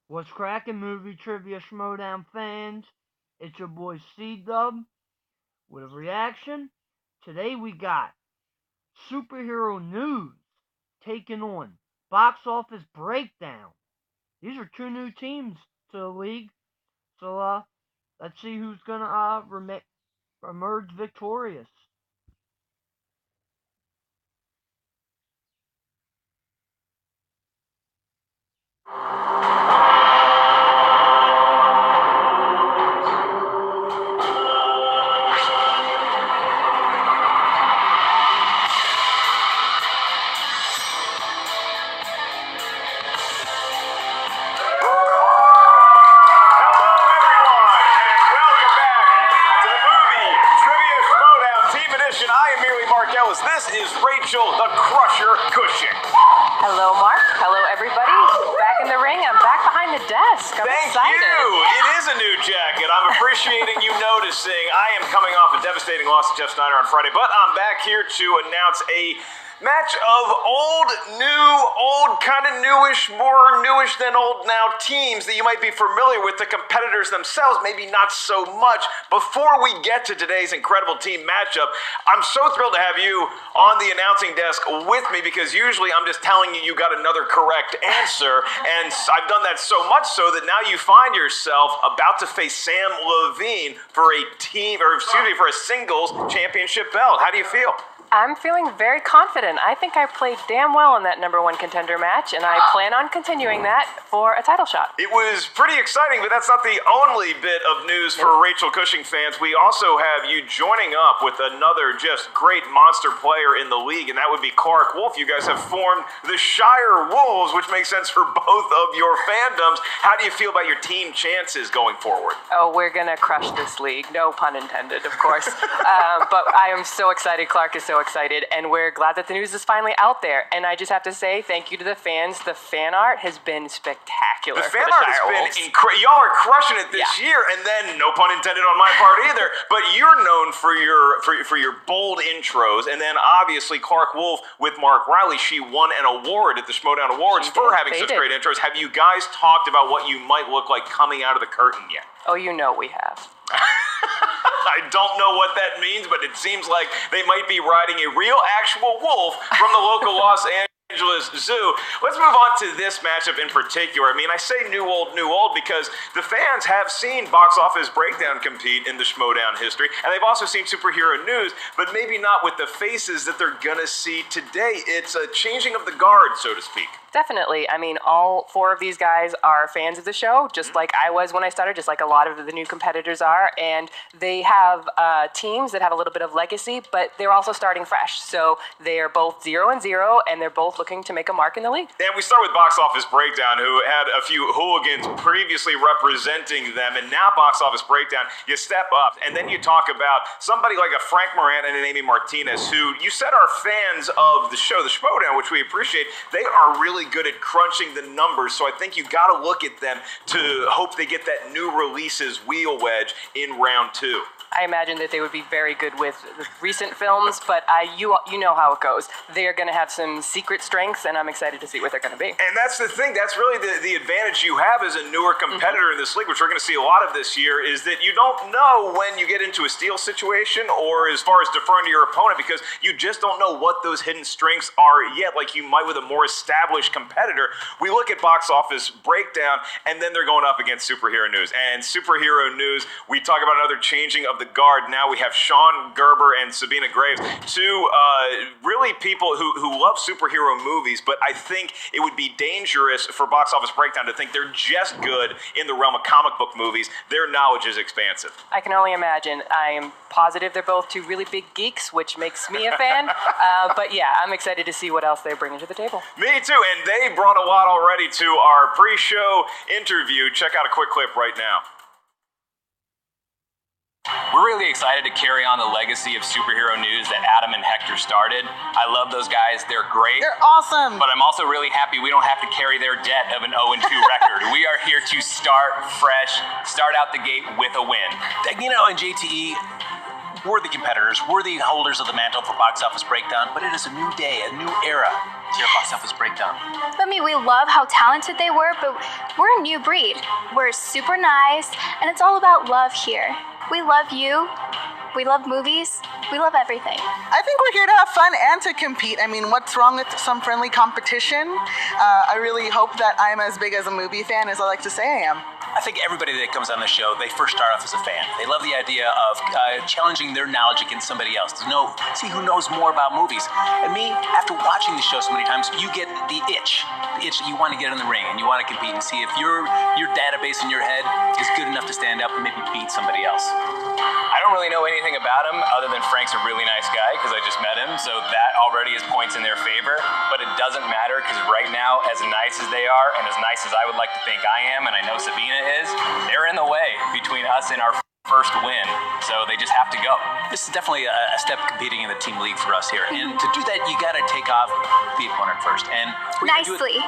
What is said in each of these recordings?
What's cracking, movie trivia Schmoedown fans? It's your boy C-Dub with a reaction. Today we got superhero news taking on box office breakdown. These are two new teams to the league, so let's see who's gonna emerge victorious. This is Rachel the Crusher Cushing. Hello, Mark. Hello, everybody. Back in the ring. I'm back behind the desk. I'm excited. Thank you. It is a new jacket. I'm appreciating you noticing. I am coming off a devastating loss to Jeff Snyder on Friday, but I'm back here to announce a match of old, kind of newish, more newish than old now teams that you might be familiar with. The competitors themselves, maybe not so much. Before we get to today's incredible team matchup, I'm so thrilled to have you on the announcing desk with me because usually I'm just telling you got another correct answer, and I've done that so much so that now you find yourself about to face Sam Levine for a singles championship belt. How do you feel? I'm feeling very confident. I think I played damn well in that number one contender match, and I plan on continuing that for a title shot. It was pretty exciting, but that's not the only bit of news for Rachel Cushing fans. We also have you joining up with another just great monster player in the league, and that would be Clark Wolf. You guys have formed the Shire Wolves, which makes sense for both of your fandoms. How do you feel about your team chances going forward? Oh, we're going to crush this league. No pun intended, of course. But I am so excited. Clark is so excited, and we're glad that the news is finally out there. And I just have to say thank you to the fans. The fan art has been spectacular. The fan art has been incredible. Y'all are crushing it this year, and then no pun intended on my part either. But you're known for your bold intros, and then obviously Clark Wolf with Mark Riley. She won an award at the Schmoedown Awards for having such great intros. Have you guys talked about what you might look like coming out of the curtain yet? Oh, you know we have. I don't know what that means, but it seems like they might be riding a real, actual wolf from the local Los Angeles Zoo. Let's move on to this matchup in particular. I mean, I say new old because the fans have seen Box Office Breakdown compete in the Schmoedown history, and they've also seen Superhero News, but maybe not with the faces that they're gonna see today. It's a changing of the guard, so to speak. Definitely. I mean, all four of these guys are fans of the show, just like I was when I started, just like a lot of the new competitors are. And they have teams that have a little bit of legacy, but they're also starting fresh. So they are both 0-0, and they're both looking to make a mark in the league. And we start with Box Office Breakdown, who had a few hooligans previously representing them, and now Box Office Breakdown, you step up, and then you talk about somebody like a Frank Moran and an Amy Martinez, who you said are fans of the show, the Schmoedown, which we appreciate. They are really good at crunching the numbers, so I think you got to look at them to hope they get that new releases wheel wedge in round two. I imagine that they would be very good with recent films, but you know how it goes. They're going to have some secret strengths, and I'm excited to see what they're going to be. And that's the thing. That's really the advantage you have as a newer competitor in this league, which we're going to see a lot of this year, is that you don't know when you get into a steal situation or as far as deferring to your opponent, because you just don't know what those hidden strengths are yet, like you might with a more established competitor. We look at Box Office Breakdown, and then they're going up against Superhero News. And Superhero News, we talk about another changing of the guard. Now we have Sean Gerber and Sabina Graves, two really people who love superhero movies, but I think it would be dangerous for Box Office Breakdown to think they're just good in the realm of comic book movies. Their knowledge is expansive. I can only imagine. I am positive they're both two really big geeks, which makes me a fan. But yeah, I'm excited to see what else they're bringing to the table. Me too, and they brought a lot already to our pre-show interview. Check out a quick clip right now. We're really excited to carry on the legacy of Superhero News that Adam and Hector started. I love those guys. They're great. They're awesome. But I'm also really happy we don't have to carry their debt of an 0-2 record. We are here to start fresh, start out the gate with a win. You know, and JTE, We're the competitors. We're the holders of the mantle for Box Office Breakdown, but it is a new day, a new era here at Box Office Breakdown. I mean, we love how talented they were, but we're a new breed. We're super nice, and it's all about love here. We love you. We love movies. We love everything. I think we're here to have fun and to compete. I mean, what's wrong with some friendly competition? I really hope that I'm as big as a movie fan as I like to say I am. I think everybody that comes on the show, they first start off as a fan. They love the idea of challenging their knowledge against somebody else, to see who knows more about movies. And me, after watching the show so many times, you get the itch that you want to get in the ring and you want to compete and see if your database in your head is good enough to stand up and maybe beat somebody else. I don't really know anything about him other than Frank's a really nice guy because I just met him, so that already is points in their favor. But it doesn't matter because right now, as nice as they are and as nice as I would like to think I am, and I know Sabina is, they're in the way between us and our first win, so they just have to go. This is definitely a step competing in the team league for us here. And to do that, you got to take off the opponent first. And Nicely.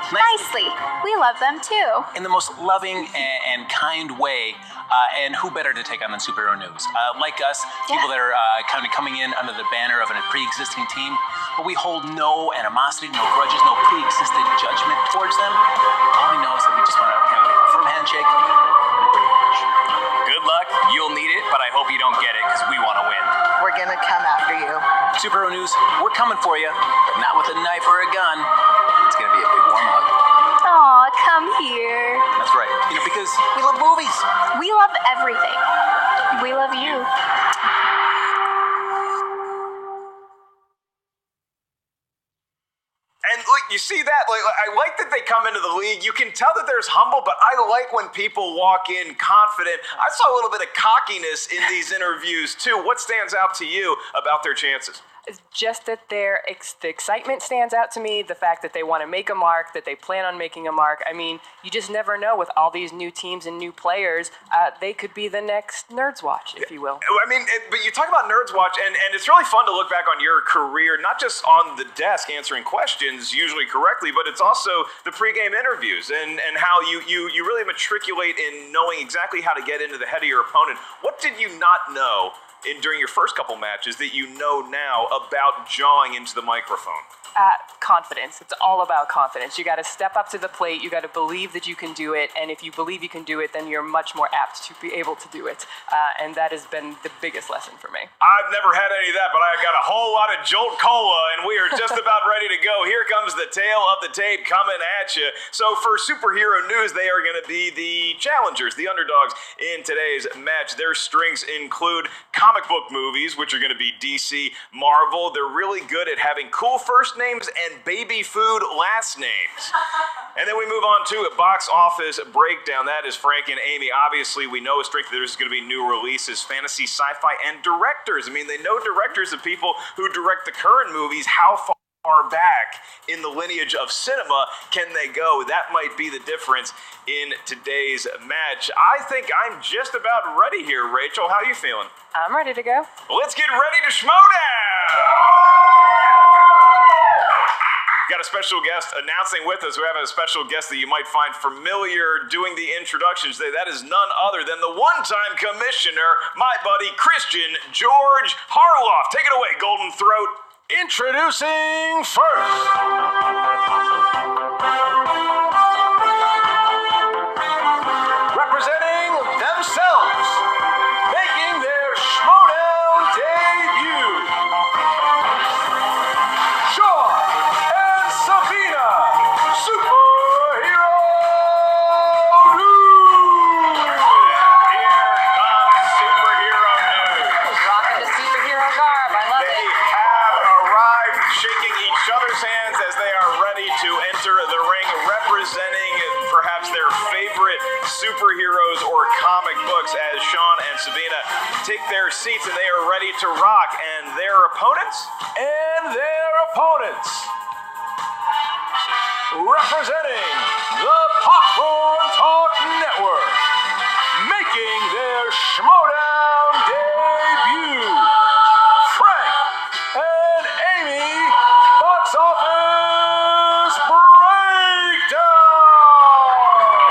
We love them too. In the most loving and kind way. And who better to take on than superhero news? Like us, people that are kind of coming in under the banner of a pre-existing team, but we hold no animosity, no grudges, no pre-existing judgment towards them. All we know is that we just want to have a firm handshake and a great match. Good luck. You'll need it, but I hope you don't get it because we want to win. We're gonna come after you. Superhero news, we're coming for you, but not with a knife or a gun. It's gonna be a big warm hug. Aw, come here. That's right. Because we love movies. We love everything. We love you. And look, you see that? Like, I like that they come into the league. You can tell that there's humble, but I like when people walk in confident. I saw a little bit of cockiness in these interviews too. What stands out to you about their chances? It's just that the excitement stands out to me, the fact that they want to make a mark, that they plan on making a mark. I mean, you just never know with all these new teams and new players. They could be the next Nerds Watch, if you will. I mean, but you talk about Nerds Watch, and it's really fun to look back on your career, not just on the desk answering questions, usually correctly, but it's also the pregame interviews and how you really matriculate in knowing exactly how to get into the head of your opponent. What did you not know during your first couple matches that you know now about jawing into the microphone? Confidence. It's all about confidence. You got to step up to the plate. You got to believe that you can do it. And if you believe you can do it, then you're much more apt to be able to do it. And that has been the biggest lesson for me. I've never had any of that, but I got a whole lot of Jolt Cola, and we are just about ready to go. Here comes the tail of the tape coming at you. So for superhero news, they are going to be the challengers, the underdogs in today's match. Their strengths include comic book movies, which are going to be DC, Marvel. They're really good at having cool first names and baby food last names. And then we move on to a box office breakdown. That is Frank and Amy. Obviously, we know a strength that there's going to be new releases, fantasy, sci-fi, and directors. I mean, they know directors of people who direct the current movies. How far back in the lineage of cinema can they go? That might be the difference in today's match. I think I'm just about ready here, Rachel. How are you feeling? I'm ready to go. Let's get ready to Schmoedown! Got a special guest announcing with us. We have a special guest that you might find familiar doing the introductions today. That is none other than the one-time commissioner, my buddy Christian George Harloff. Take it away, Golden Throat. Introducing first. Representing themselves, making their Schmoedown debut, Sean and Sabina, Superhero News. Here comes Superhero News. Rocking the superhero garb. I love They it. have arrived, shaking each other's hands as they are ready to enter the ring, representing perhaps their favorite superheroes or comic books as Sean and Sabina take their seats and they are ready to rock. And their opponents? Representing the Popcorn Talk Network, making their Schmoedown debut, Frank and Amy, Box Office Breakdown.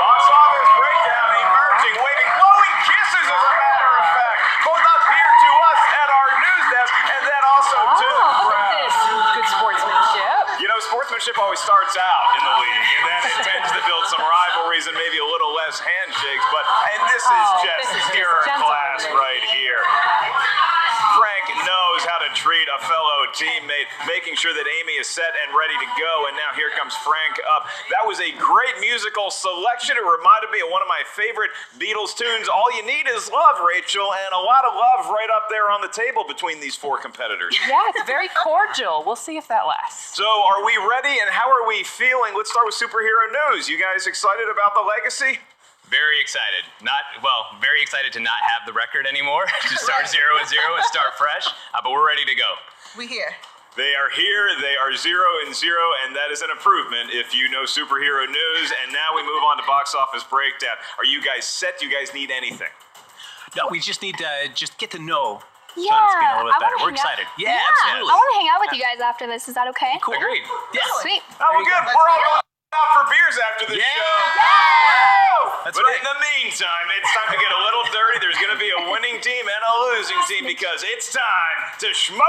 Box Office Breakdown emerging, waving glowing kisses as a matter of fact, both up here to us at our friendship always starts out in the league, and then it tends to build some rivalries and maybe a little less handshakes. And this is just pure class right here. Frank knows how to treat a fellow teammate, making sure that Amy is set and ready to go. And now here comes Frank up. That was a great musical selection. It reminded me of one of my favorite Beatles tunes, All You Need Is Love, Rachel, and a lot of love right up there on the table between these four competitors. Yeah, it's very cordial. We'll see if that lasts. So are we ready, and how are we feeling? Let's start with superhero news. You guys excited about the legacy? Very excited. Very excited to not have the record anymore. To start 0-0 and start fresh. But we're ready to go. We here. They are here, they are 0-0, and that is an improvement if you know superhero news. And now we move on to box office breakdown. Are you guys set? Do you guys need anything? No, we just need to just get to know Yeah, Sean Spina a little bit I better. wanna We're hang out- excited. Yeah, absolutely. I want to hang out with you guys after this. Is that okay? Cool. Agreed. Yeah. Sweet. Oh, well, good. We're all going out for beers after this show. That's But right. in the meantime, it's time to get a little dirty. There's going to be a winning team and a losing team because it's time to Schmoedown.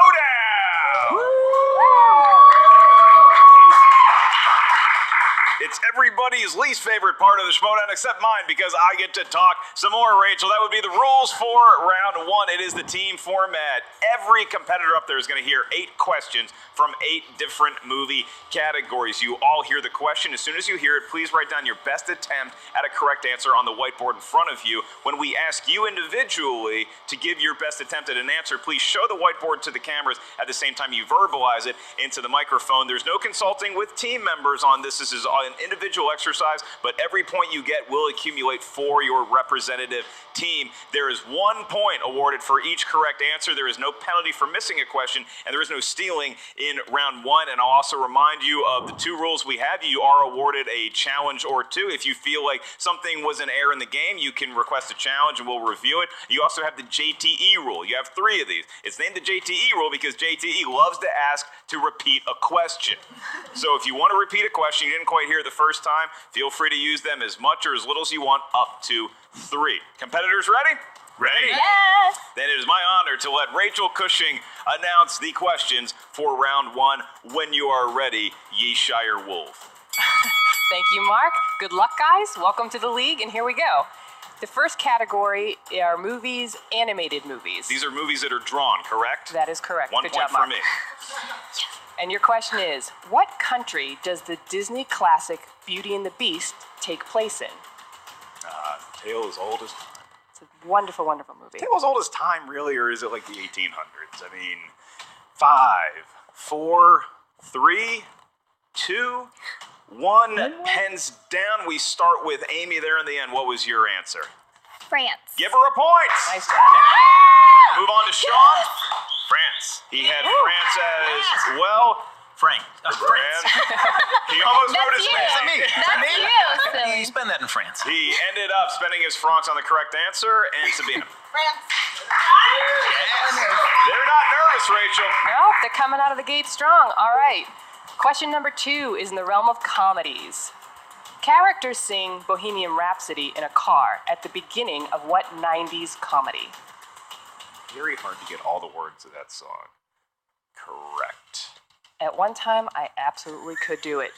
It's everybody's least favorite part of the Schmoedown except mine because I get to talk some more, Rachel. That would be the rules for round one. It is the team format. Every competitor up there is going to hear 8 questions from 8 different movie categories. You all hear the question. As soon as you hear it, please write down your best attempt at a correct answer on the whiteboard in front of you. When we ask you individually to give your best attempt at an answer, please show the whiteboard to the cameras at the same time you verbalize it into the microphone. There's no consulting with team members on this. This is an individual exercise, but every point you get will accumulate for your representative team. There is 1 point awarded for each correct answer. There is no penalty for missing a question, and there is no stealing in round one. And I'll also remind you of the 2 rules we have. You are awarded a challenge or 2. If you feel like something was an error in the game, you can request a challenge and we'll review it. You also have the JTE rule. You have 3 of these. It's named the JTE rule because JTE loves to ask to repeat a question. So if you want to repeat a question you didn't quite hear the first time, feel free to use them as much or as little as you want, up to 3. Competitors ready? Ready. Yes. Then it is my honor to let Rachel Cushing announce the questions for round 1. When you are ready, ye Shire Wolf. Thank you, Mark. Good luck, guys. Welcome to the league, and here we go. The first category are movies, animated movies. These are movies that are drawn, correct? That is correct. 1 Good point job, for Mark. me. And your question is, what country does the Disney classic Beauty and the Beast take place in? Tale as old as It's a wonderful, wonderful movie. Tale as old as time, really, or is it like the 1800s? I mean, 5, 4, 3, 2, 1. Pens down. We start with Amy there in the end. What was your answer? France. Give her a point. Nice job. Move on to Sean. France. He had France as well. Frank. France. He almost wrote his That's name. you. That's you, silly. You spend that in France. He ended up spending his francs on the correct answer, and Sabina. France. They're not nervous, Rachel. Nope, they're coming out of the gate strong. All right. Question number 2 is in the realm of comedies. Characters sing Bohemian Rhapsody in a car at the beginning of what 90s comedy? Very hard to get all the words of that song correct. At one time, I absolutely could do it.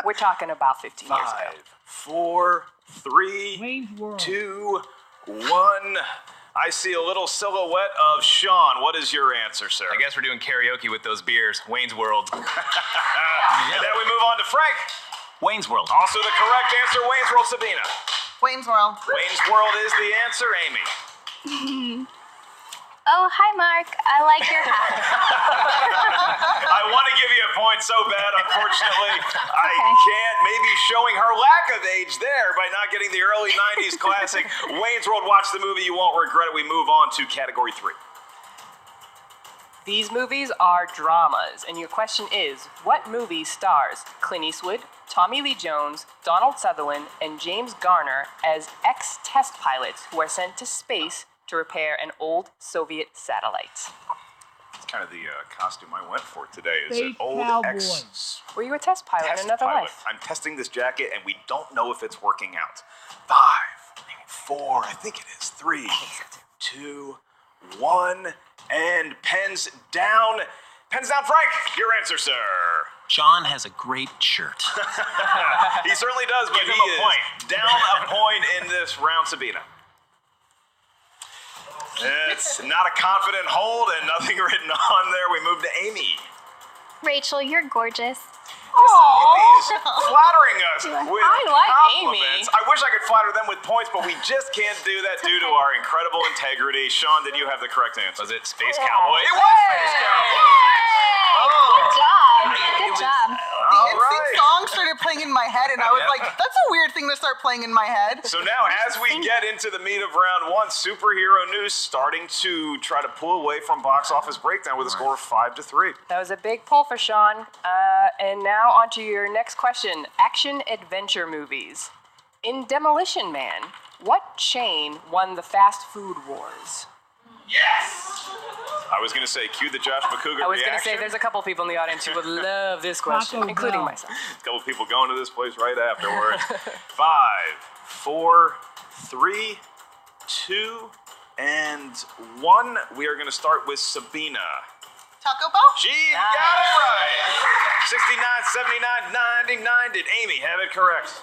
We're talking about 15 years ago. 5, 4, 3, Wayne's World. 2, 1. I see a little silhouette of Sean. What is your answer, sir? I guess we're doing karaoke with those beers. Wayne's World. And then we move on to Frank. Wayne's World. Also the correct answer, Wayne's World, Sabina. Wayne's World. Wayne's World is the answer, Amy. Oh, hi, Mark. I like your hat. I want to give you a point so bad, unfortunately, I can't. Maybe showing her lack of age there by not getting the early 90s classic. Wayne's World, watch the movie, you won't regret it. We move on to category 3. These movies are dramas, and your question is, what movie stars Clint Eastwood, Tommy Lee Jones, Donald Sutherland, and James Garner as ex-test pilots who are sent to space to repair an old Soviet satellite? It's kind of the costume I went for today. Is Space an old cowboy. Were you a test pilot in test another pilot. life? I'm testing this jacket, and we don't know if it's working out. 5, maybe 4, I think it is. 3, 2, 1, and pens down. Pens down, Frank. Your answer, sir. Sean has a great shirt. He certainly does, but Give he him a is point. down a point in this round, Sabina. It's not a confident hold and nothing written on there. We move to Amy. Rachel, you're gorgeous. Amy's flattering us with I like compliments. Amy. I wish I could flatter them with points, but we just can't do that due to our incredible integrity. Sean, did you have the correct answer? Was it Space Cowboy? It was Space Cowboy. Good job. Good job. The NSYNC song started playing in my head, and I was like, that's a weird thing to start playing in my head. So now, as we get into the meat of round one, superhero news starting to try to pull away from box office breakdown with a score of 5-3. That was a big pull for Sean. And now on to your next question. Action adventure movies. In Demolition Man, what chain won the fast food wars? I was going to say, cue the Josh McCougar I was going to reaction. say there's a couple people in the audience who would love this question, Taco including Bell. myself. A couple people going to this place right afterwards. 5, 4, 3, 2, and 1. We are going to start with Sabina. Taco Bell? She got it right. 69, 79, 99. Did Amy have it correct?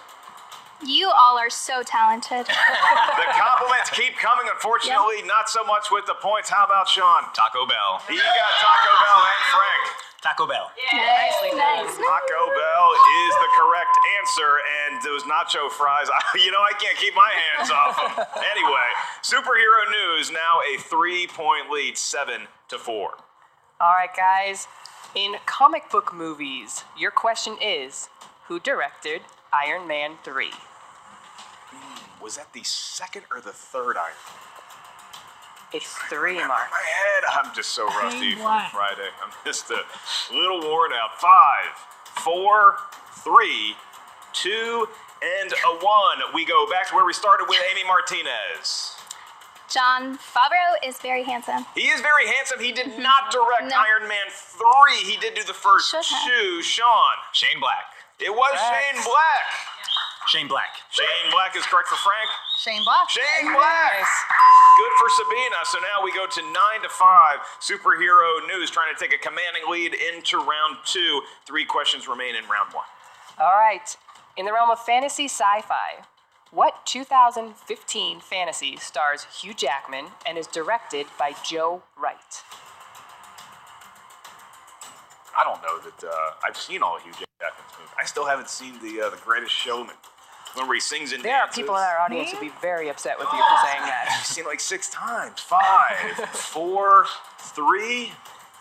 You all are so talented. The compliments keep coming. Unfortunately, not so much with the points. How about Sean? Taco Bell. You got Taco Bell and Frank. Taco Bell. Nicely done. Taco Bell is the correct answer, and those nacho fries, I can't keep my hands off them. Anyway, superhero news, now a 3-point lead, 7-4. All right, guys. In comic book movies, your question is, who directed Iron Man 3? Was that the second or the third Iron? It's 3, Mark. My head, I'm just so rusty from Black. Friday. I'm just a little worn out. 5, 4, 3, 2, and a 1. We go back to where we started with Amy Martinez. John Favreau is very handsome. He is very handsome. He did not direct No. Iron Man 3. He did do the first Should have. 2. Sean. Shane Black. It was Shane Black. Shane Black. Shane Black is correct for Frank. Shane Black. Shane Black. Nice. Good for Sabina. So now we go to 9-5. Superhero news trying to take a commanding lead into round 2. 3 questions remain in round 1. All right. In the realm of fantasy sci-fi, what 2015 fantasy stars Hugh Jackman and is directed by Joe Wright? I don't know that I've seen all of Hugh Jackman's movies. I still haven't seen the Greatest Showman. One where he sings and There are dances. people in our audience who'd be very upset with you for saying that. I've seen like 6 times. 5, 4, 3,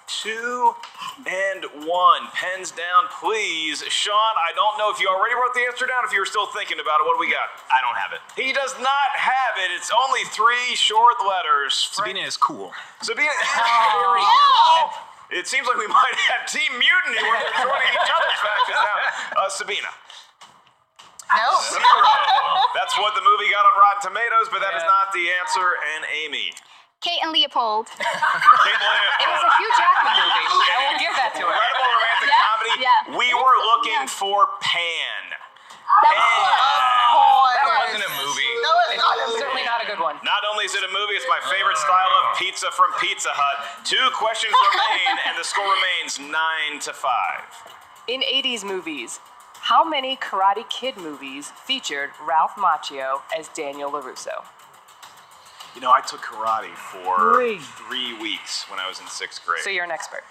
2, and 1. Pens down, please. Sean, I don't know if you already wrote the answer down, if you were still thinking about it. What do we got? I don't have it. He does not have it. It's only 3 short letters. Sabina is cool. Sabina is very cool. It seems like we might have Team Mutiny where they're joining each other's factions now. Sabina. No. 0. That's what the movie got on Rotten Tomatoes, but that is not the answer. And Amy. Kate and Leopold. Kate It was a Hugh Jackman movie. I will give that to her. Incredible romantic Yeah, comedy. yeah. We were looking for Pan. That was close. That wasn't a movie. No, it's not a movie. Certainly not a good one. Not only is it a movie, it's my favorite style of pizza from Pizza Hut. 2 questions remain, and the score remains 9-5. In 80s movies, how many Karate Kid movies featured Ralph Macchio as Daniel LaRusso? I took karate for 3. 3 weeks when I was in 6th grade. So you're an expert.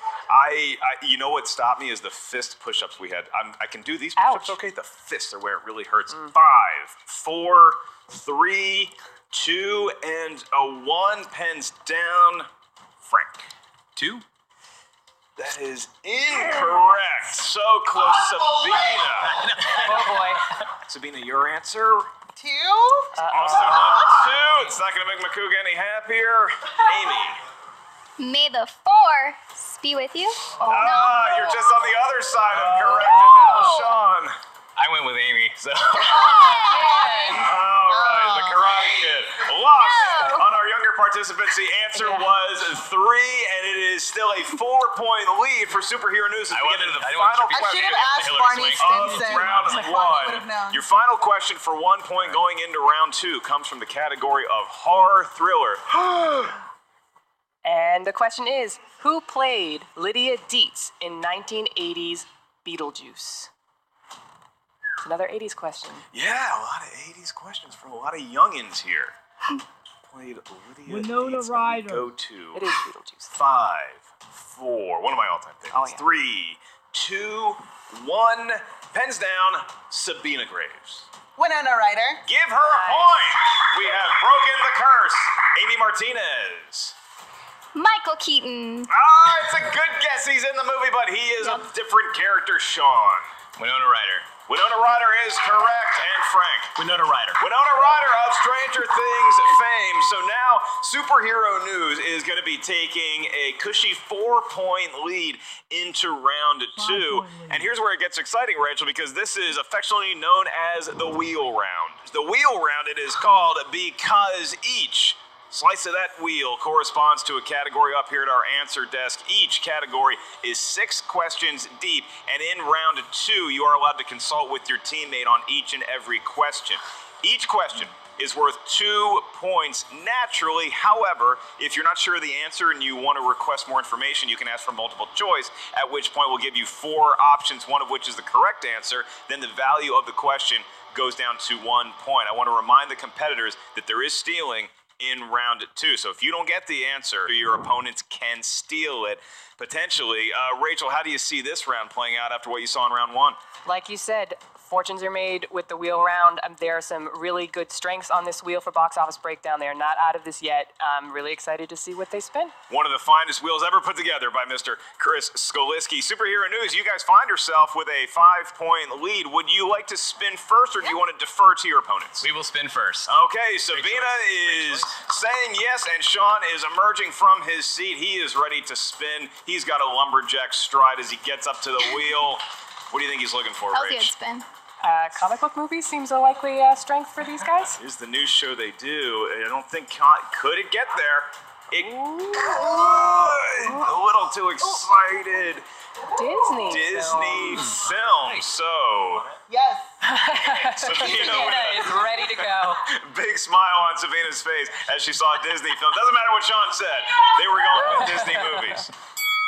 You know what stopped me is the fist push-ups we had. I can do these push-ups, Ouch. okay? The fists are where it really hurts. 5, 4, 3, 2, and a 1. Pens down. Frank. 2. That is incorrect. So close, Sabina. Oh boy. Sabina, your answer? 2? Also number 2. It's not going to make Makuga any happier. Amy. May the 4 be with you. You're just on the other side of correct. And now, Sean. I went with Amy, so. All right, the Karate Kid. Lost on our younger participants. The answer was 3, and it is still a 4-point lead for superhero news as we get into the final I should question have asked Hillary Barney Swank. Stinson. round Would've known. 1. Your final question for 1 point going into round 2 comes from the category of horror thriller. And the question is, who played Lydia Dietz in 1980's Beetlejuice? It's another 80s question. Yeah, a lot of 80s questions from a lot of youngins here. Played Lydia Winona Deetz, and we Ryder. go to It is Beetlejuice. 5, 4, one of my all-time favorites. Oh, yeah. 3, 2, 1. Pens down, Sabina Graves. Winona Ryder. Give her a point. We have broken the curse. Amy Martinez. Michael Keaton. It's a good guess. He's in the movie, but he is a different character, Sean. Winona Ryder. Winona Ryder is correct, and Frank. Winona Ryder. Winona Ryder of Stranger Things fame. So now Superhero News is going to be taking a cushy 4-point lead into round 2. 5-point lead. And here's where it gets exciting, Rachel, because this is affectionately known as the wheel round. The wheel round, it is called because each slice of that wheel corresponds to a category up here at our answer desk. Each category is 6 questions deep, and in round 2, you are allowed to consult with your teammate on each and every question. Each question is worth 2 points naturally. However, if you're not sure of the answer and you want to request more information, you can ask for multiple choice, at which point we'll give you 4 options, one of which is the correct answer. Then the value of the question goes down to 1 point. I want to remind the competitors that there is stealing in round 2. So if you don't get the answer, your opponents can steal it potentially. Rachel, how do you see this round playing out after what you saw in round 1? Like you said, fortunes are made with the wheel round. There are some really good strengths on this wheel for box office breakdown. They are not out of this yet. I'm really excited to see what they spin. One of the finest wheels ever put together by Mr. Chris Skoliski. Superhero News, you guys find yourself with a 5-point lead. Would you like to spin first, or do you want to defer to your opponents? We will spin first. Okay, Sabina is saying yes, and Sean is emerging from his seat. He is ready to spin. He's got a lumberjack stride as he gets up to the wheel. What do you think he's looking for, That was a good Rach? spin. Comic book movies seems a likely strength for these guys. Here's the news show they do. I don't think could it get there. It could. A little too excited. Disney film. So Yes. Sabina is ready to go. big smile on Sabina's face as she saw a Disney film. Doesn't matter what Sean said. They were going with Disney movies.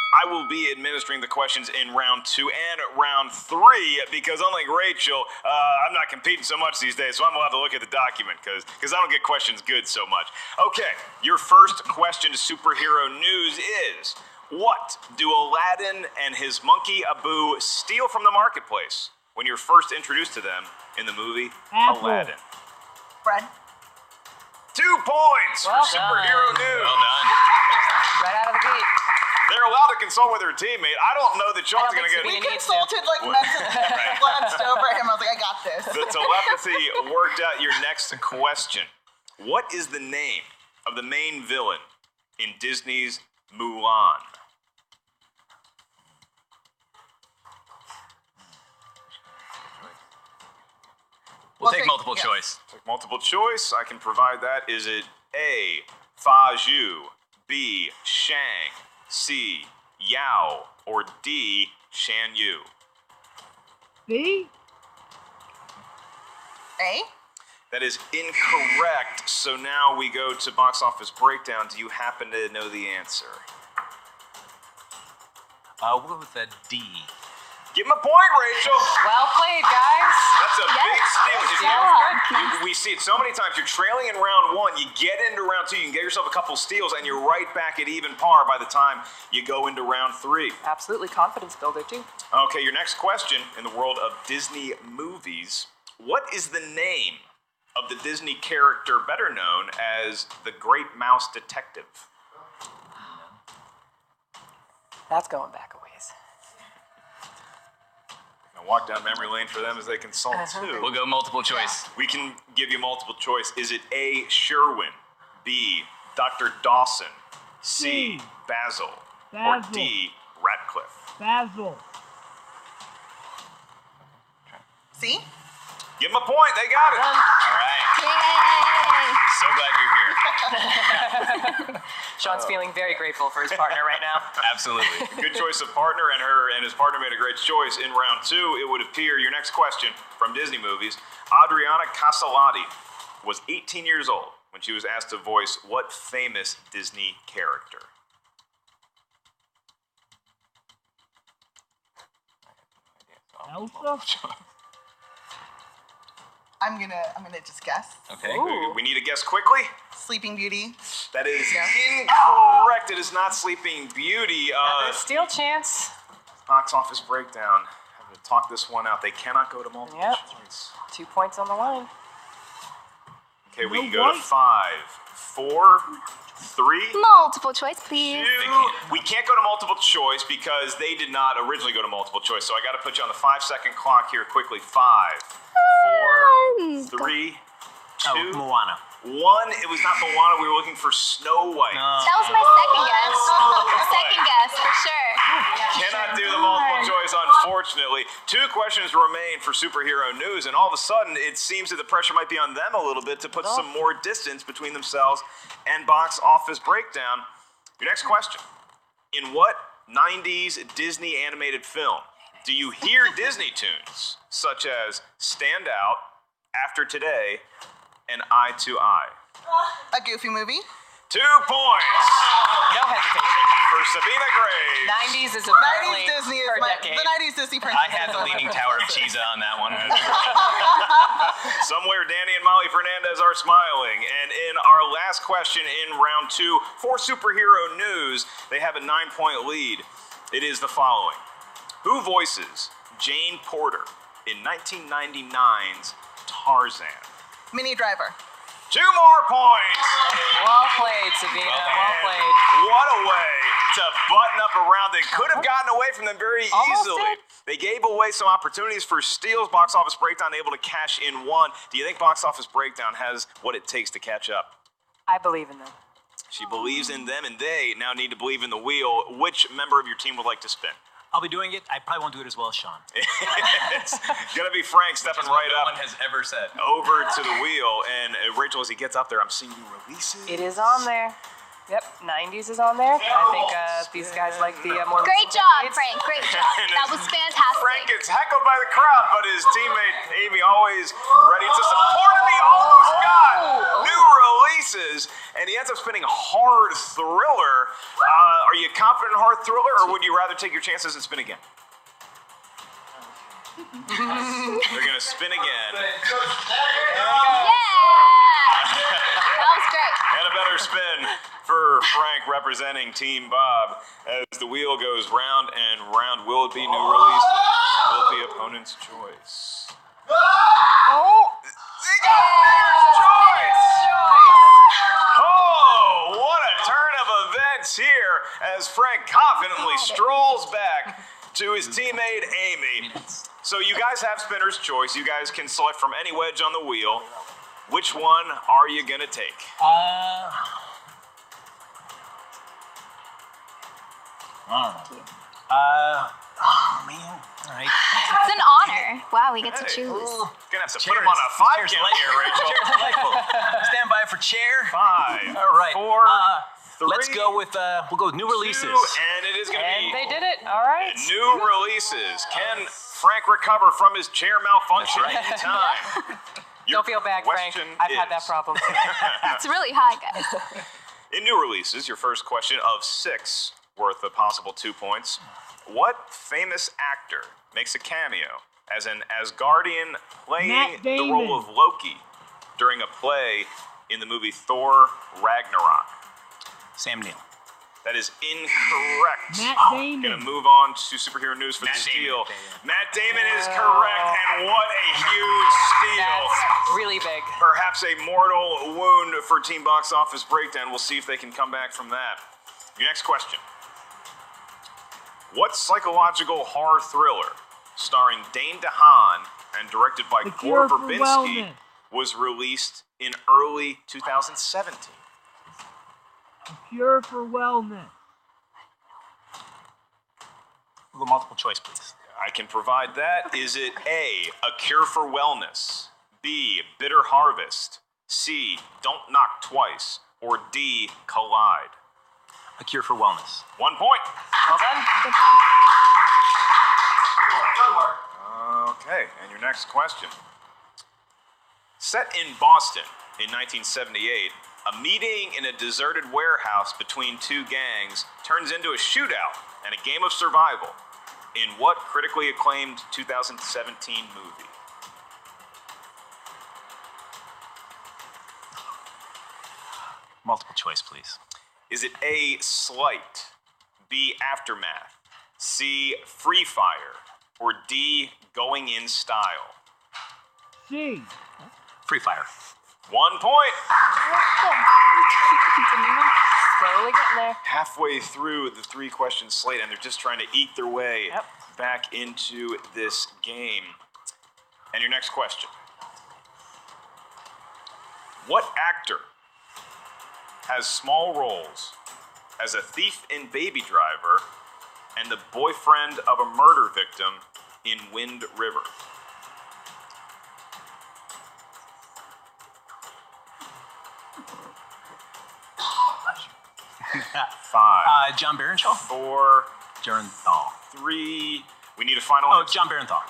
I will be administering the questions in round 2 and round 3 because unlike Rachel, I'm not competing so much these days, so I'm allowed to look at the document because I don't get questions good so much. Okay, your first question to Superhero News is, what do Aladdin and his monkey Abu steal from the marketplace when you're first introduced to them in the movie Apple. Aladdin? Bread. 2 points Well for Superhero done. News. Well done. Right out of the gate. They're allowed to consult with their teammate. I don't know that Sean's going to get think We He needs consulted like mentally. Glanced over at him. I was like, I got this. the telepathy worked out. Your next question. What is the name of the main villain in Disney's Mulan? We'll take multiple yes. choice. Like multiple choice, I can provide that. Is it A, Fa Zhu, B, Shang, C, Yao, or D, Shan Yu? B? A? That is incorrect. So now we go to box office breakdown. Do you happen to know the answer? We'll go with a D. Give him a point, Rachel. Well played, guys. That's a big steal. If you- Yeah. We see it so many times. You're trailing in round 1. You get into round 2. You can get yourself a couple steals, and you're right back at even par by the time you go into round 3. Absolutely confidence builder, too. Okay, your next question in the world of Disney movies. What is the name of the Disney character better known as the Great Mouse Detective? That's going back a ways. I'll walk down memory lane for them as they consult too. We'll go multiple choice. We can give you multiple choice. Is it A, Sherwin, B, Dr. Dawson, C, Basil, or Basil. D, Ratcliffe? Basil. See? Give them a point. They got it. All right. Yay! So glad you're here. Sean's feeling very grateful for his partner right now. Absolutely. Good choice of partner, and his partner made a great choice in round 2. It would appear your next question from Disney movies. Adriana Casalati was 18 years old when she was asked to voice what famous Disney character? Elsa? I'm gonna just guess. Okay. Ooh. We need to guess quickly. Sleeping Beauty. That is incorrect. It is not Sleeping Beauty. There's still chance. Box office breakdown. I'm going to talk this one out. They cannot go to multiple Yep. choice. 2 points on the line. Okay, we No can go to white. 5, 4, 3, Multiple choice, please. 2. We can't go to multiple choice because they did not originally go to multiple choice. So I got to put you on the 5-second clock here quickly. 5, 4, 3, 2, Oh, Moana. 1. It was not Moana. We were looking for Snow White. That was my second guess. Second guess, for sure. Cannot do the multiple choice, unfortunately. 2 questions remain for superhero news, and all of a sudden, it seems that the pressure might be on them a little bit to put some more distance between themselves and box office breakdown. Your next question. In what 90s Disney animated film do you hear Disney tunes, such as Stand Out, After Today, and Eye to Eye? A Goofy movie. 2 points No hesitation. for Sabina Gray. 90s is apparently 90s Disney is her my, decade. the 90s Disney princess. I had the Leaning Tower of Pisa on that one. Somewhere Danny and Molly Fernandez are smiling. And in our last question in round 2 for superhero news, they have a 9-point lead. It is the following. Who voices Jane Porter in 1999's Tarzan? Minnie Driver. 2 more points. Well played, Sabina. Well played. What a way to button up a round that could have gotten away from them very Almost easily. did. They gave away some opportunities for steals. Box Office Breakdown able to cash in 1. Do you think Box Office Breakdown has what it takes to catch up? I believe in them. She believes in them, and they now need to believe in the wheel. Which member of your team would like to spin? I'll be doing it. I probably won't do it as well as Sean. It's gonna be Frank stepping right No one up has ever said. over to the wheel, and Rachel, as he gets up there, I'm seeing new releases. It is on there. Yep, 90s is on there. I think these guys like the more. Great recent job, decades. Frank. Great job. That was fantastic. Frank gets heckled by the crowd, but his teammate Amy always ready to support him. He almost got new releases, and he ends up spinning Hard Thriller. Are you confident in Hard Thriller, or would you rather take your chances and spin again? They're gonna spin again. Yeah! That was great. And a better spin for Frank representing Team Bob as the wheel goes round and round. Will it be new releases? Will it be opponent's choice? Oh! They got Winner's Choice! Oh, what a turn of events here as Frank confidently strolls back to his teammate Amy. So you guys have spinner's choice. You guys can select from any wedge on the wheel. Which one are you gonna take? I don't know. Oh, man. All right. It's an honor. Wow, we get to choose. Gonna have to put him on a 5 count here, Rachel. Delightful. Stand by for chair. 5. All right. 4. 3. Let's go with, we'll go with new 2, releases. and it is gonna And be they did it. All right. new releases. Can Frank recover from his chair malfunction in time? Your Don't feel bad, Frank. question I've had that is- problem. It's really high, guys. In new releases, your first question of 6 worth a possible 2 points. What famous actor makes a cameo as an Asgardian playing Matt the Damon. role of Loki during a play in the movie Thor Ragnarok? Sam Neill. That is incorrect. Matt Damon. Gonna move on to superhero news for Matt the steal. Damon. Matt Damon is correct, and what a huge steal. That's really big. Perhaps a mortal wound for Team Box Office Breakdown. We'll see if they can come back from that. Your next question. What psychological horror thriller starring Dane DeHaan and directed by The Gore Cure for Verbinski Wellness. was released in early 2017? Cure for Wellness. We'll go multiple choice, please. I can provide that. Is it A, A Cure for Wellness, B, Bitter Harvest, C, Don't Knock Twice, or D, Collide? A Cure for Wellness. 1 point. Well done. Okay, and your next question. Set in Boston in 1978, a meeting in a deserted warehouse between two gangs turns into a shootout and a game of survival. In what critically acclaimed 2017 movie? Multiple choice, please. Is it A, Slight, B, Aftermath, C, Free Fire, or D, Going in Style? C. Free Fire. 1 point. Slowly getting there. Halfway through the 3-question slate, and they're just trying to eke their way back into this game. And your next question. What actor has small roles as a thief in Baby Driver and the boyfriend of a murder victim in Wind River? Five. John Barenthal? 4, Barenthal. 3. We need a final Oh, answer. John Barenthal.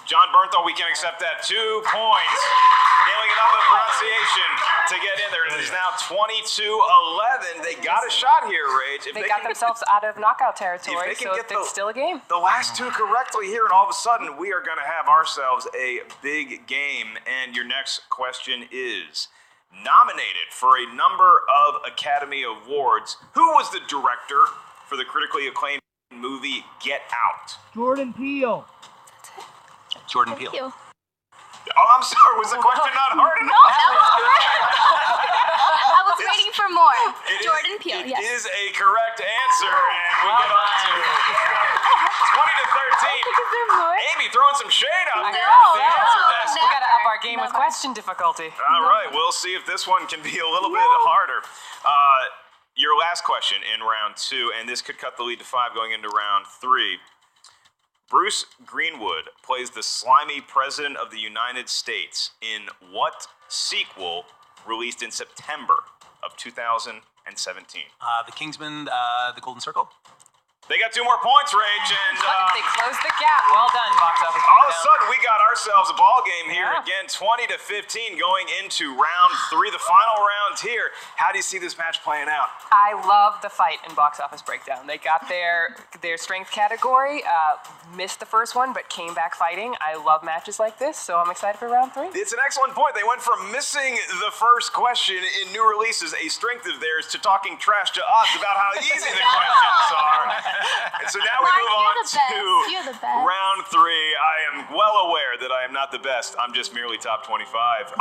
John Bernthal, we can accept that. 2 points. Nailing it on the pronunciation to get in there. It is now 22-11. They got a shot here, Rage. If They got themselves out of knockout territory, if they can so get it's still a game. the last 2 correctly here, and all of a sudden we are going to have ourselves a big game. And your next question is, nominated for a number of Academy Awards, who was the director for the critically acclaimed movie Get Out? Jordan Peele. Jordan Thank Peele. you. Oh, I'm sorry. Was the question not hard enough? That was correct. I was waiting for more. It is- Jordan Peele, It yes. is a correct answer, and we get on to 20 to 13. Is there more? Amy throwing some shade out there. No, The answer no, desk. We gotta up our game with Never. question difficulty. All right, we'll see if this one can be a little bit harder. Your last question in round 2, and this could cut the lead to 5 going into round 3. Bruce Greenwood plays the slimy president of the United States in what sequel released in September of 2017? The Kingsman, The Golden Circle. They got 2 more points, Rage, and They closed the gap. Well done, box office. all of a Breakdown. sudden we got ourselves a ball game here Yeah. again, 20 to 15 going into round 3, the final round here. How do you see this match playing out? I love the fight in box office breakdown. They got their strength category, missed the first one, but came back fighting. I love matches like this, so I'm excited for round 3. It's an excellent point. They went from missing the first question in new releases, a strength of theirs, to talking trash to us about how easy the questions are. And so now we Mark, move you're on the best. You're the to best. round 3. I am well aware that I am not the best. I'm just merely top 25.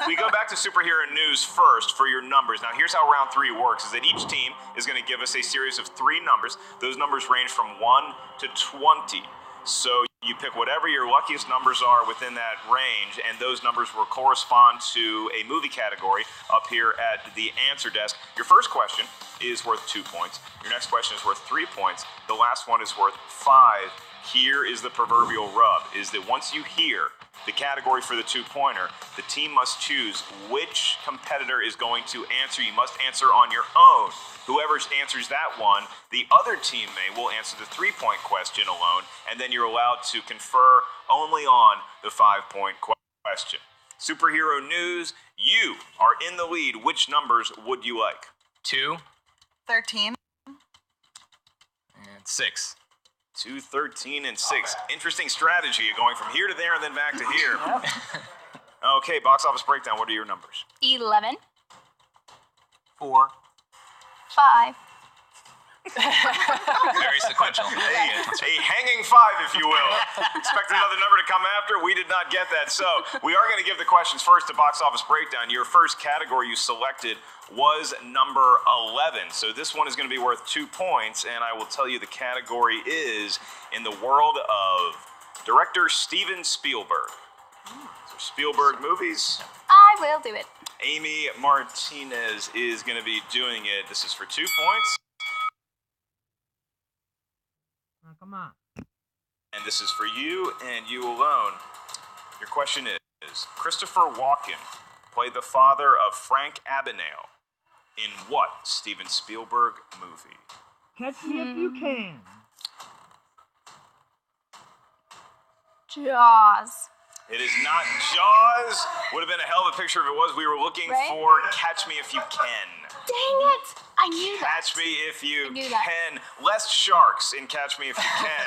We go back to superhero news first for your numbers. Now, here's how round 3 works, is that each team is going to give us a series of 3 numbers. Those numbers range from 1 to 20. So you pick whatever your luckiest numbers are within that range, and those numbers will correspond to a movie category up here at the answer desk. Your first question is worth 2 points. Your next question is worth 3 points. The last one is worth 5. Here is the proverbial rub, is that once you hear the category for the 2-pointer, the team must choose which competitor is going to answer. You must answer on your own. Whoever answers that one, the other teammate will answer the 3-point question alone, and then you're allowed to confer only on the 5-point question. Superhero news, you are in the lead. Which numbers would you like? 2 13. and 6. 2, 13, and 6. Interesting strategy, going from here to there and then back to here. Okay, box office breakdown. What are your numbers? 11, 4. 5. Very sequential. A hanging 5, if you will. Expect another number to come after. We did not get that. So we are going to give the questions first to box office breakdown. Your first category you selected was number 11. So this one is going to be worth 2 points, and I will tell you the category is in the world of director Steven Spielberg. So Spielberg movies. I will do it. Amy Martinez is going to be doing it. This is for 2 points. Oh, come on. And this is for you and you alone. Your question is, Christopher Walken played the father of Frank Abagnale in what Steven Spielberg movie? Catch me if you can. Jaws. It is not Jaws. Would have been a hell of a picture if it was. We were looking Right? for Catch Me If You Can. Dang it! I knew that. Catch Me If You knew that. Can. Less sharks in Catch Me If You Can.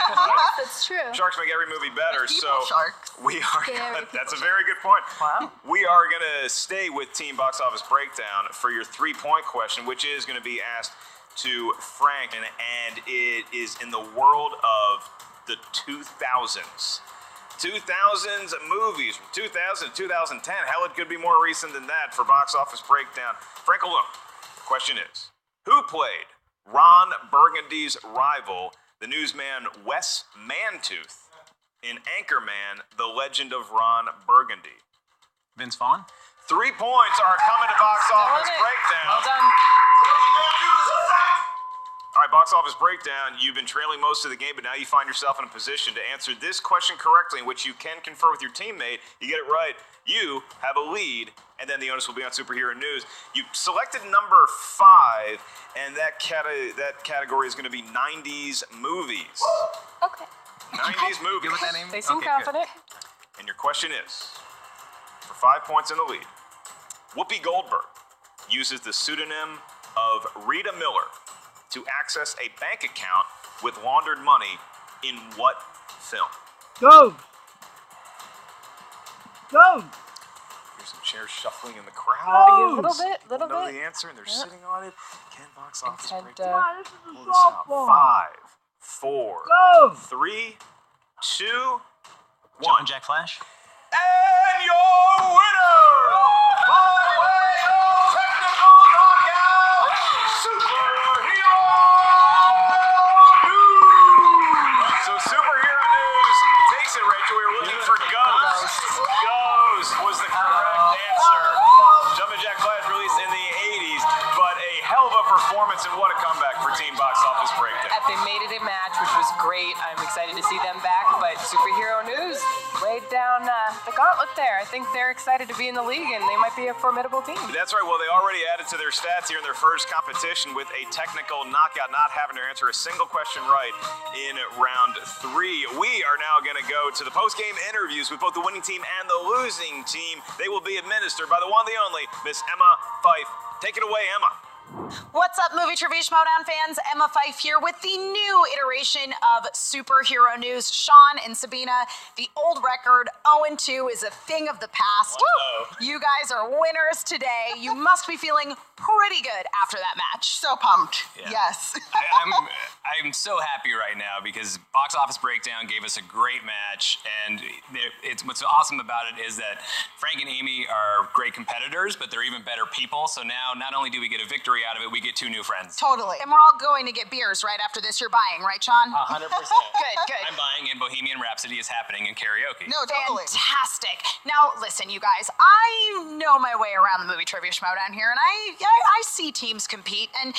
That's true. Sharks make every movie better, People so sharks. we are. Very That's a very good point. Wow. We are gonna stay with Team Box Office Breakdown for your 3-point question, which is gonna be asked to Frank, and it is in the world of the 2000s. 2000s movies from 2000 to 2010. Hell, it could be more recent than that for Box Office Breakdown. Frank alone. Question is, who played Ron Burgundy's rival, the newsman Wes Mantooth, in Anchorman, The Legend of Ron Burgundy? Vince Vaughn? 3 points are coming to Box Office Nailed it. Breakdown. Well done. All right, Box Office Breakdown. You've been trailing most of the game, but now you find yourself in a position to answer this question correctly, in which you can confer with your teammate. You get it right, you have a lead, and then the onus will be on Superhero News. You selected number 5, and that category is going to be 90s movies. Okay. 90s movies. Good with that name? They seem Okay, good. confident. And your question is, for 5 points in the lead, Whoopi Goldberg uses the pseudonym of Rita Miller to access a bank account with laundered money in what film? Go! Go! Here's some chairs shuffling in the crowd. Oh! A little bit, People know the answer, and they're sitting on it. Can Box Office And, Breakdown Come on, this is pull a this out? softball. 5, 4, Go! 3, 2, 1. Jumpin' Jack Flash? And your winner, by way of technical knockout, Superhero News. So Superhero News takes it, Rachel. We were looking for Ghost. Ghost was the correct answer. Jumpin' Jack Flash released in the 80s, but a hell of a performance, and what a comeback for Team Box Office Breakdown. They made it a match, which was great. I'm excited to see them back, but Superhero News laid down the gauntlet there. I think they're excited to be in the league, and they might be a formidable team. That's right. Well, they already added to their stats here in their first competition with a technical knockout, not having to answer a single question right in round 3. We are now going to go to the post-game interviews with both the winning team and the losing team. They will be administered by the one, the only, Miss Emma Fife. Take it away, Emma. What's up, movie trivia Schmoedown fans? Emma Fife here with the new iteration of Superhero News. Sean and Sabina, the old record 0-2 is a thing of the past. You guys are winners today. You must be feeling pretty good after that match. So pumped. Yeah. Yes. I'm so happy right now because Box Office Breakdown gave us a great match, and what's awesome about it is that Frank and Amy are great competitors, but they're even better people. So now not only do we get a victory out of it, we get 2 new friends. Totally. And we're all going to get beers right after this. You're buying, right, Sean? 100%. Good. I'm buying, and Bohemian Rhapsody is happening in karaoke. No, totally. Fantastic. Now, listen, you guys, I know my way around the movie trivia Schmoedown here, and I see teams compete. And,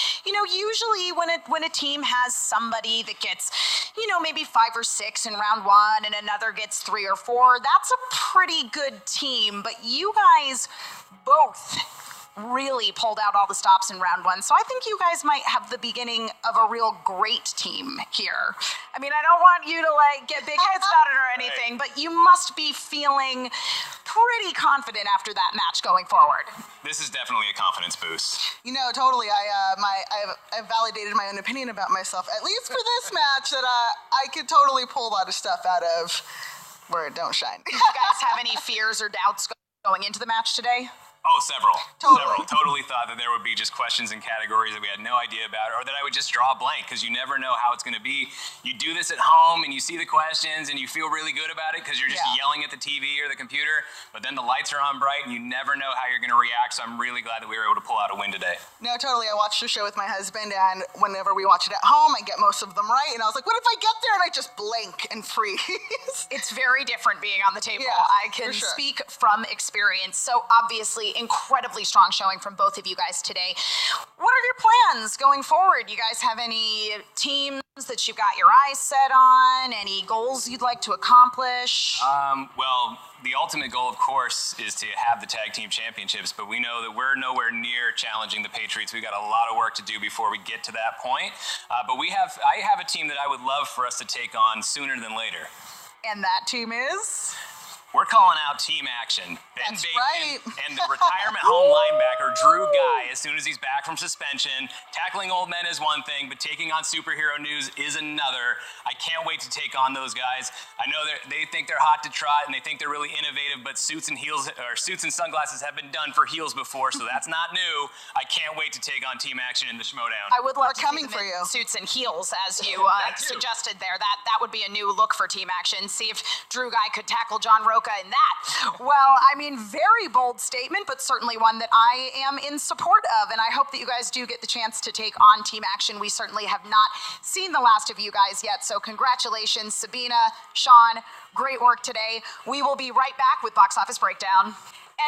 usually when a team has somebody that gets, maybe 5 or 6 in round 1 and another gets 3 or 4, that's a pretty good team. But you guys both really pulled out all the stops in round 1. So I think you guys might have the beginning of a real great team here. I mean, I don't want you to get big heads about it or anything, but you must be feeling pretty confident after that match going forward. This is definitely a confidence boost. Totally. I've validated my own opinion about myself, at least for this match, that I could totally pull a lot of stuff out of where it don't shine. Do you guys have any fears or doubts going into the match today? Oh, several. Totally. Several. Totally thought that there would be just questions and categories that we had no idea about, or that I would just draw a blank, because you never know how it's going to be. You do this at home, and you see the questions, and you feel really good about it, because you're just yelling at the TV or the computer, but then the lights are on bright, and you never know how you're going to react, so I'm really glad that we were able to pull out a win today. No, totally. I watched the show with my husband, and whenever we watch it at home, I get most of them right. And I was like, what if I get there and I just blank and freeze? It's very different being on the table. Yeah, I can for sure. speak from experience. So obviously, incredibly strong showing from both of you guys today. What are your plans going forward? You guys have any teams that you've got your eyes set on? Any goals you'd like to accomplish? Well, the ultimate goal, of course, is to have the tag team championships, but we know that we're nowhere near challenging the Patriots. We've got a lot of work to do before we get to that point. But I have a team that I would love for us to take on sooner than later. And that team is? We're calling out Team Action. Ben That's Bateman right. and the retirement home linebacker Drew Guy, as soon as he's back from suspension. Tackling old men is one thing, but taking on superhero news is another. I can't wait to take on those guys. I know they think they're hot to trot and they think they're really innovative, but suits and sunglasses have been done for heels before, so that's not new. I can't wait to take on Team Action in the Schmoedown. I would love to coming see them for in you. suits and heels, as you suggested there. That would be a new look for Team Action. See if Drew Guy could tackle John Roca in that. Well, I mean, very bold statement, but certainly one that I am in support of, and I hope that you guys do get the chance to take on Team Action. We certainly have not seen the last of you guys yet, so congratulations, Sabina, Sean, great work today. We will be right back with Box Office Breakdown.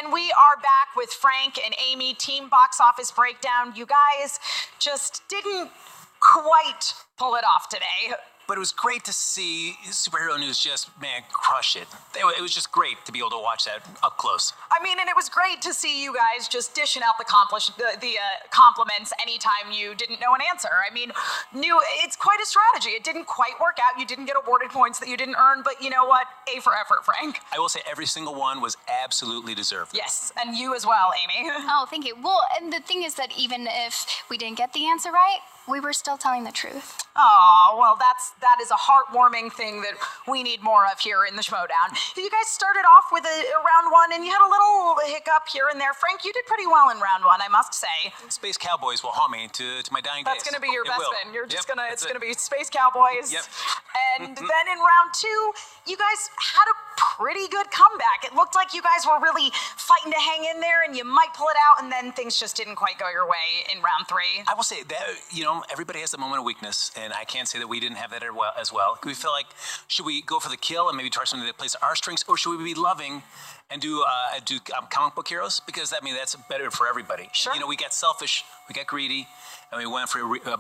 And we are back with Frank and Amy, Team Box Office Breakdown. You guys just didn't quite pull it off today. But it was great to see superhero news just, man, crush it. It was just great to be able to watch that up close. I mean, and it was great to see you guys just dishing out the compliments anytime you didn't know an answer. I mean, it's quite a strategy. It didn't quite work out. You didn't get awarded points that you didn't earn, but you know what? A for effort, Frank. I will say every single one was absolutely deserved. Yes, and you as well, Amy. Oh, thank you. Well, and the thing is that even if we didn't get the answer right, we were still telling the truth. Oh, well, that is a heartwarming thing that we need more of here in the Schmoedown. You guys started off with a round one, and you had a little hiccup here and there. Frank, you did pretty well in round one, I must say. Space Cowboys will haunt me to my dying days. That's going to be your best will. win. You're just Yep, it's going to be Space Cowboys. Yep. And then in round two, you guys had a pretty good comeback. It looked like you guys were really fighting to hang in there, and you might pull it out, and then things just didn't quite go your way in round three. I will say that, everybody has a moment of weakness, and I can't say that we didn't have that as well. We feel like, should we go for the kill and maybe try something that plays our strengths, or should we be loving and do comic book heroes? Because, that's better for everybody. Sure. And, we got selfish, we got greedy, and we went for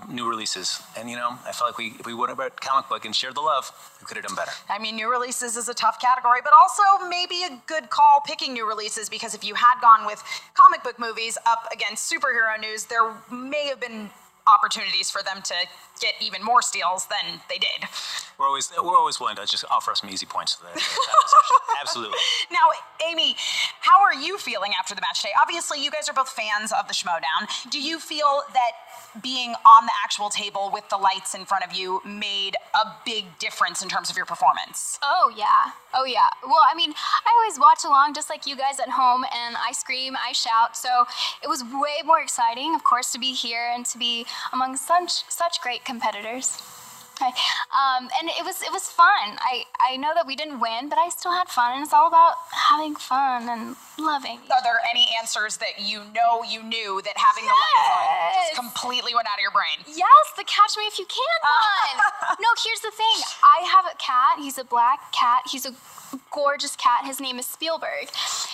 new releases. And, I felt like if we went about comic book and shared the love, we could have done better. I mean, new releases is a tough category, but also maybe a good call picking new releases, because if you had gone with comic book movies up against superhero news, there may have been opportunities for them to get even more steals than they did. We're always willing to just offer some easy points for that. Absolutely. Now, Amy, how are you feeling after the match today? Obviously, you guys are both fans of the Schmoedown. Do you feel that being on the actual table with the lights in front of you made a big difference in terms of your performance? Oh, yeah. Well, I mean, I always watch along just like you guys at home, and I scream, I shout. So it was way more exciting, of course, to be here and to be among such great competitors. Okay. And it was fun. I know that we didn't win, but I still had fun, and it's all about having fun and loving. Are there any answers that you knew that having the lights on just completely went out of your brain? Yes, the Catch Me If You Can one. No, here's the thing. I have a cat. He's a black cat. He's a gorgeous cat. His name is Spielberg.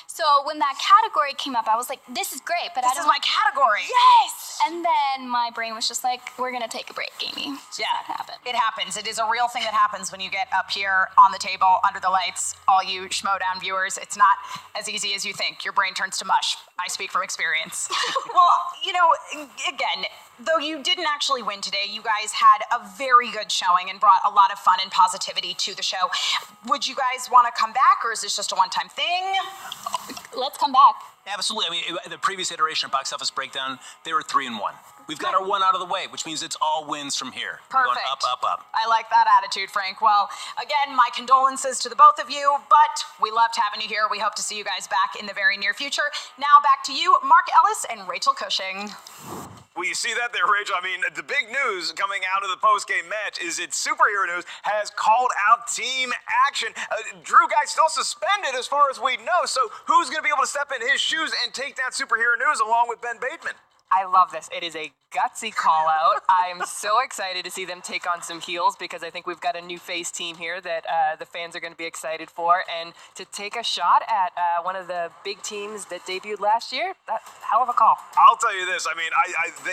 So when that category came up, I was like, this is great, but this is my category. Yes! And then my brain was just like, we're going to take a break, Amy. Yeah, it happens. It is a real thing that happens when you get up here on the table under the lights. All you Schmoedown viewers, it's not as easy as you think. Your brain turns to mush. I speak from experience. Well, again, though you didn't actually win today, you guys had a very good showing and brought a lot of fun and positivity to the show. Would you guys want to come back, or is this just a one-time thing? Let's come back. Absolutely. I mean, the previous iteration of Box Office Breakdown, they were 3-1. We've got our one out of the way, which means it's all wins from here. Perfect. We're going up, up, up. I like that attitude, Frank. Well, again, my condolences to the both of you, but we loved having you here. We hope to see you guys back in the very near future. Now back to you, Mark Ellis and Rachel Cushing. Well, you see that there, Rachel? I mean, the big news coming out of the post-game match is that Superhero News has called out Team Action. Drew Guy's still suspended as far as we know, so who's going to be able to step in his shoes and take down Superhero News along with Ben Bateman? I love this. It is a gutsy call out. I'm so excited to see them take on some heels, because I think we've got a new face team here that the fans are going to be excited for, and to take a shot at one of the big teams that debuted last year, that's hell of a call. I'll tell you this. I mean,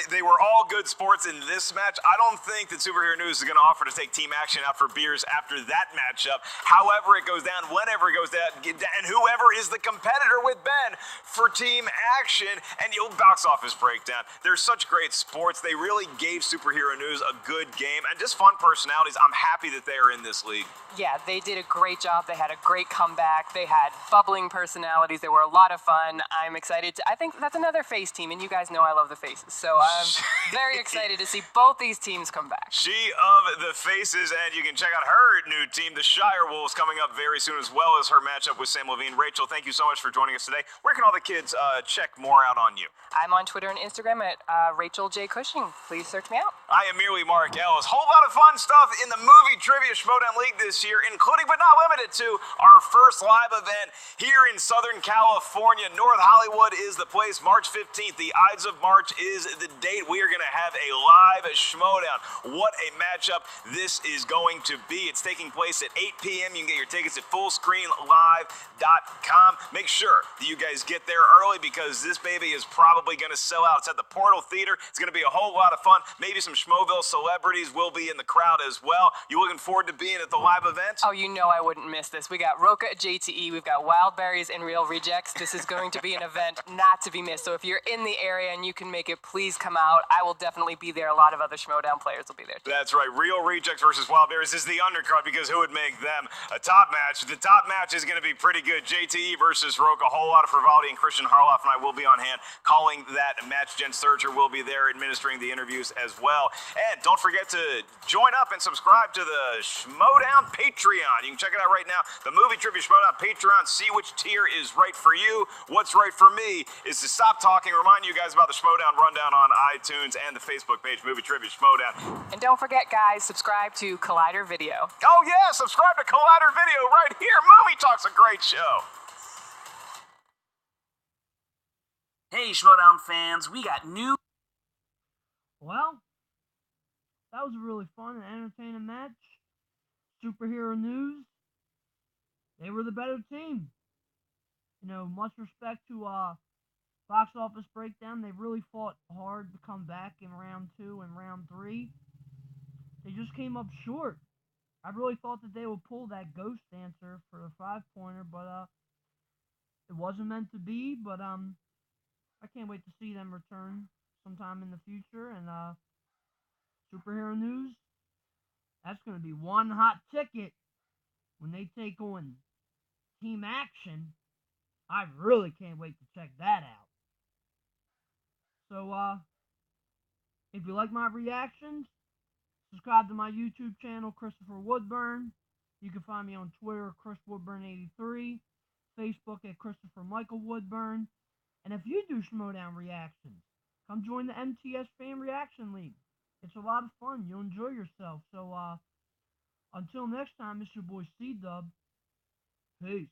they were all good sports in this match. I don't think that Superhero News is going to offer to take Team Action out for beers after that matchup. However it goes down, whenever it goes down, and whoever is the competitor with Ben for Team Action, and you'll Box Office Breakdown. breakdown. They're such great sports. They really gave Superhero News a good game and just fun personalities. I'm happy that they are in this league. Yeah, they did a great job. They had a great comeback. They had bubbling personalities. They were a lot of fun. I'm excited I think that's another face team, and you guys know I love the faces. So I'm very excited to see both these teams come back. She of the faces, and you can check out her new team, the Shire Wolves, coming up very soon, as well as her matchup with Sam Levine. Rachel, thank you so much for joining us today. Where can all the kids check more out on you? I'm on Twitter and Instagram at Rachel J. Cushing. Please search me out. I am merely Mark Ellis. Whole lot of fun stuff in the Movie Trivia Schmoedown League this year, including but not limited to our first live event here in Southern California. North Hollywood is the place. March 15th, the Ides of March is the date. We are going to have a live Schmoedown. What a matchup this is going to be. It's taking place at 8 p.m. You can get your tickets at fullscreenlive.com. Make sure that you guys get there early because this baby is probably going to sell out. It's at the Portal Theater. It's going to be a whole lot of fun. Maybe some Schmoeville celebrities will be in the crowd as well. You looking forward to being at the live event? Oh, you know I wouldn't miss this. We got Roca at JTE. We've got Wild Berries and Real Rejects. This is going to be an event not to be missed. So if you're in the area and you can make it, please come out. I will definitely be there. A lot of other Schmoedown players will be there too. That's right. Real Rejects versus Wild Berries is the undercard because who would make them a top match? The top match is going to be pretty good. JTE versus Roca. A whole lot of frivolity, and Christian Harloff and I will be on hand calling that match. Jen Sturger will be there administering the interviews as well. And don't forget to join up and subscribe to the Schmoedown Patreon. You can check it out right now. The Movie Trivia Schmoedown Patreon. See which tier is right for you. What's right for me is to stop talking, remind you guys about the Schmoedown Rundown on iTunes and the Facebook page, Movie Trivia Schmoedown. And don't forget, guys, subscribe to Collider Video. Oh yeah, subscribe to Collider Video right here. Movie Talk's a great show. Hey, Schmoedown fans, we got new... Well, that was a really fun and entertaining match. Superhero News, they were the better team. You know, much respect to Box Office Breakdown. They really fought hard to come back in round 2 and round 3. They just came up short. I really thought that they would pull that ghost answer for the 5-pointer, but it wasn't meant to be. But I can't wait to see them return sometime in the future. And Superhero News, that's going to be one hot ticket when they take on Team Action. I really can't wait to check that out. So, if you like my reactions, subscribe to my YouTube channel, Christopher Woodburn. You can find me on Twitter, Chris Woodburn83, Facebook at Christopher Michael Woodburn. And if you do Schmoedown reactions, come join the MTS Fan Reaction League. It's a lot of fun. You'll enjoy yourself. So, until next time, it's your boy C-Dub. Peace.